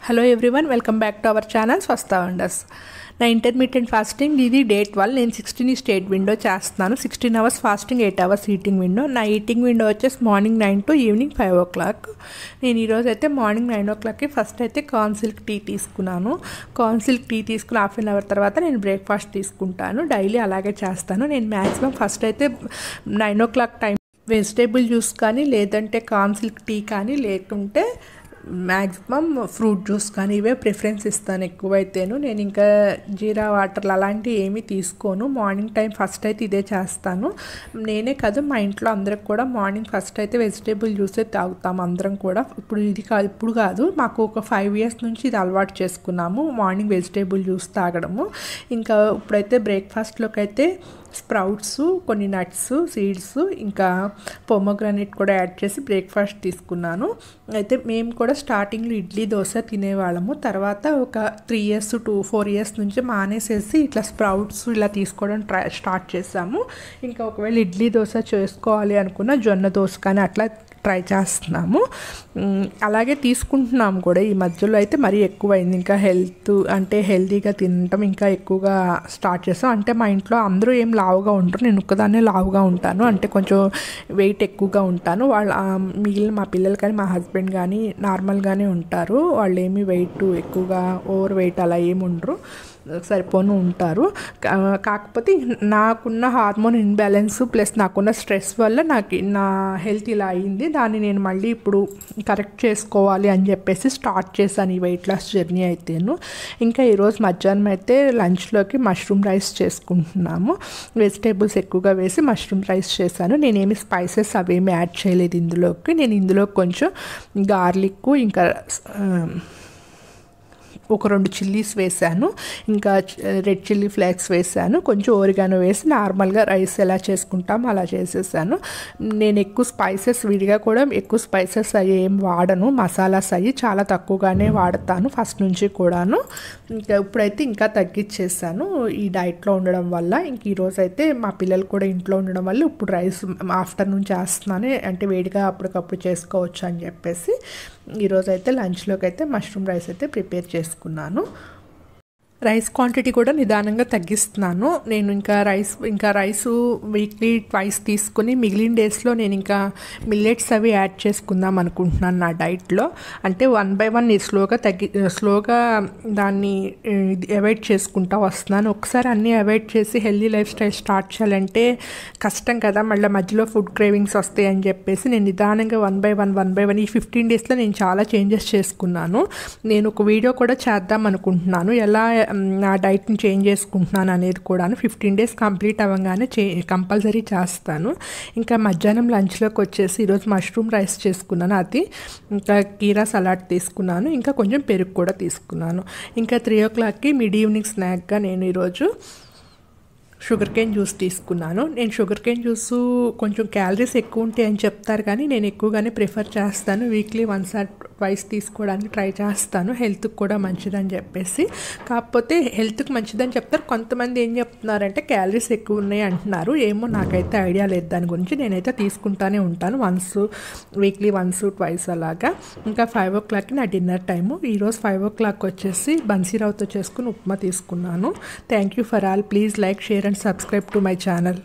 Hello everyone, welcome back to our channel Swasthya wonders. నా intermediate fasting ఇది day 12. నేను 16 state window చేస్తున్నాను. 16 hours fasting, 8 hours eating window. నా eating window వచ్చేసి morning 9 to evening 5 o'clock. నేను ఈరోజు అయితే మార్నింగ్ 9 o'clockకి ఫస్ట్ అయితే కార్న్ సిల్క్ టీ తీసుకున్నాను. కార్న్ సిల్క్ టీ తీసుకుని హాఫ్ అన్ అవర్ తర్వాత నేను బ్రేక్ఫాస్ట్ తీసుకుంటాను. డైలీ అలాగే చేస్తాను. నేను మ్యాక్సిమం ఫస్ట్ అయితే 9 o'clock టైం వెజిటేబుల్ జ్యూస్ కానీ, లేదంటే కార్న్ సిల్క్ టీ కానీ, లేకుంటే మ్యాక్సిమం ఫ్రూట్ జ్యూస్ కానీ ఇవే ప్రిఫరెన్స్ ఇస్తాను ఎక్కువైతేను. నేను ఇంకా జీరా వాటర్లు అలాంటివి ఏమీ తీసుకోను. మార్నింగ్ టైం ఫస్ట్ అయితే ఇదే చేస్తాను. నేనే కాదు, మా ఇంట్లో అందరికి కూడా మార్నింగ్ ఫస్ట్ అయితే వెజిటేబుల్ జ్యూసే తాగుతాము అందరం కూడా. ఇప్పుడు కాదు, మాకు ఒక 5 years నుంచి ఇది అలవాటు చేసుకున్నాము, మార్నింగ్ వెజిటేబుల్ జ్యూస్ తాగడము. ఇంకా ఇప్పుడైతే బ్రేక్ఫాస్ట్లోకి అయితే స్ప్రౌట్స్, కొన్ని నట్స్, సీడ్స్, ఇంకా పొమోగ్రానేట్ కూడా యాడ్ చేసి బ్రేక్ఫాస్ట్ తీసుకున్నాను. అయితే మేము కూడా స్టార్టింగ్లో ఇడ్లీ దోశ తినేవాళ్ళము. తర్వాత ఒక 3 years to 4 years నుంచి మానేసేసి ఇట్లా స్ప్రౌట్స్ ఇలా తీసుకోవడం స్టార్ట్ చేసాము. ఇంకా ఒకవేళ ఇడ్లీ దోశ చేసుకోవాలి అనుకున్న జొన్న దోశ కానీ అట్లా ట్రై చేస్తున్నాము. అలాగే తీసుకుంటున్నాము కూడా. ఈ మధ్యలో అయితే మరీ ఎక్కువైంది. ఇంకా హెల్తీగా తినటం ఇంకా ఎక్కువగా స్టార్ట్ చేస్తాం. అంటే మా ఇంట్లో అందరూ ఏం లావుగా ఉంటారు, నేను ఒక్కదాన్నే లావుగా ఉంటాను. అంటే కొంచెం వెయిట్ ఎక్కువగా ఉంటాను. మిగిలిన మా పిల్లలు కానీ మా హస్బెండ్ కానీ నార్మల్గానే ఉంటారు. వాళ్ళు ఏమీ వెయిట్ ఎక్కువగా ఓవర్ వెయిట్ అలా ఏమి ఉండరు, సరిపోను ఉంటారు. కాకపోతే నాకున్న హార్మోన్ ఇన్బ్యాలెన్స్ ప్లస్ నాకున్న స్ట్రెస్ వల్ల నా హెల్త్ ఇలా అయింది. దాన్ని నేను మళ్ళీ ఇప్పుడు కరెక్ట్ చేసుకోవాలి అని చెప్పేసి స్టార్ట్ చేశాను ఈ వెయిట్ లాస్ జర్నీ అయితేను. ఇంకా ఈరోజు మధ్యాహ్నం అయితే లంచ్లోకి మష్రూమ్ రైస్ చేసుకుంటున్నాము. వెజిటేబుల్స్ ఎక్కువగా వేసి మష్రూమ్ రైస్ చేశాను. నేనేమి స్పైసెస్ అవేమి యాడ్ చేయలేదు ఇందులోకి. నేను ఇందులో కొంచెం గార్లిక్, ఇంకా ఒక 2 చిల్లీస్ వేసాను, ఇంకా రెడ్ చిల్లీ ఫ్లేక్స్ వేసాను, కొంచెం ఓరిగానో వేసి నార్మల్గా రైస్ ఎలా చేసుకుంటామో అలా చేసేసాను. నేను ఎక్కువ స్పైసెస్ విడిగా కూడా ఎక్కువ స్పైసెస్ అవి ఏం వాడను. మసాలాస్ అవి చాలా తక్కువగానే వాడతాను ఫస్ట్ నుంచి కూడాను. ఇంకా ఇప్పుడైతే ఇంకా తగ్గించేసాను ఈ డైట్లో ఉండడం వల్ల. ఇంక ఈరోజు అయితే మా పిల్లలు కూడా ఇంట్లో ఉండడం వల్ల ఇప్పుడు రైస్ ఆఫ్టర్నూన్ చేస్తున్నాను. అంటే వేడిగా అప్పటికప్పుడు చేసుకోవచ్చు అని చెప్పేసి ఈరోజు అయితే లంచ్లోకి అయితే మష్రూమ్ రైస్ అయితే ప్రిపేర్ చేసుకున్నాను. రైస్ క్వాంటిటీ కూడా నిదానంగా తగ్గిస్తున్నాను. నేను ఇంకా రైస్ వీక్లీ ట్వైస్ తీసుకుని మిగిలిన డేస్లో నేను ఇంకా మిల్లెట్స్ అవి యాడ్ చేసుకుందాం అనుకుంటున్నాను నా డైట్లో. అంటే 1 by 1 స్లోగా దాన్ని అవాయిడ్ చేసుకుంటా వస్తున్నాను. ఒకసారి అన్నీ అవాయిడ్ చేసి హెల్దీ లైఫ్ స్టైల్ స్టార్ట్ చేయాలంటే కష్టం కదా, మళ్ళీ మధ్యలో ఫుడ్ క్రేవింగ్స్ వస్తాయి అని చెప్పేసి నేను నిదానంగా 1 by 1 ఈ 15 daysలో నేను చాలా చేంజెస్ చేసుకున్నాను. నేను ఒక వీడియో కూడా చేద్దాం అనుకుంటున్నాను, ఎలా నా డైట్ని చేంజ్ చేసుకుంటున్నాను అనేది కూడా. 15 days కంప్లీట్ అవ్వగానే కంపల్సరీ చేస్తాను. ఇంకా మధ్యాహ్నం లంచ్లోకి వచ్చేసి ఈరోజు మష్రూమ్ రైస్ చేసుకున్నాను. అది ఇంకా కీరా సలాడ్ తీసుకున్నాను, ఇంకా కొంచెం పెరుగు కూడా తీసుకున్నాను. ఇంకా 3 o'clockకి మిడ్ ఈవినింగ్ స్నాక్గా నేను ఈరోజు షుగర్ కేన్ జ్యూస్ తీసుకున్నాను. నేను షుగర్ కేన్ జ్యూస్ కొంచెం క్యాలరీస్ ఎక్కువ ఉంటాయి అని చెప్తారు, కానీ నేను ఎక్కువగానే ప్రిఫర్ చేస్తాను. వీక్లీ 1 or 2 తీసుకోవడానికి ట్రై చేస్తాను, హెల్త్కి కూడా మంచిదని చెప్పేసి. కాకపోతే హెల్త్కి మంచిదని చెప్తారు, కొంతమంది ఏం చెప్తున్నారంటే క్యాలరీస్ ఎక్కువ ఉన్నాయి అంటున్నారు. ఏమో నాకైతే ఐడియా లేదు దాని గురించి. నేనైతే తీసుకుంటానే ఉంటాను వీక్లీ 1 or 2 అలాగా. ఇంకా 5 o'clockకి నా డిన్నర్ టైము. ఈరోజు 5 o'clock వచ్చేసి బన్సీరావుతో చేసుకుని ఉప్మా తీసుకున్నాను. Thank you for all. Please like, share and subscribe to my channel.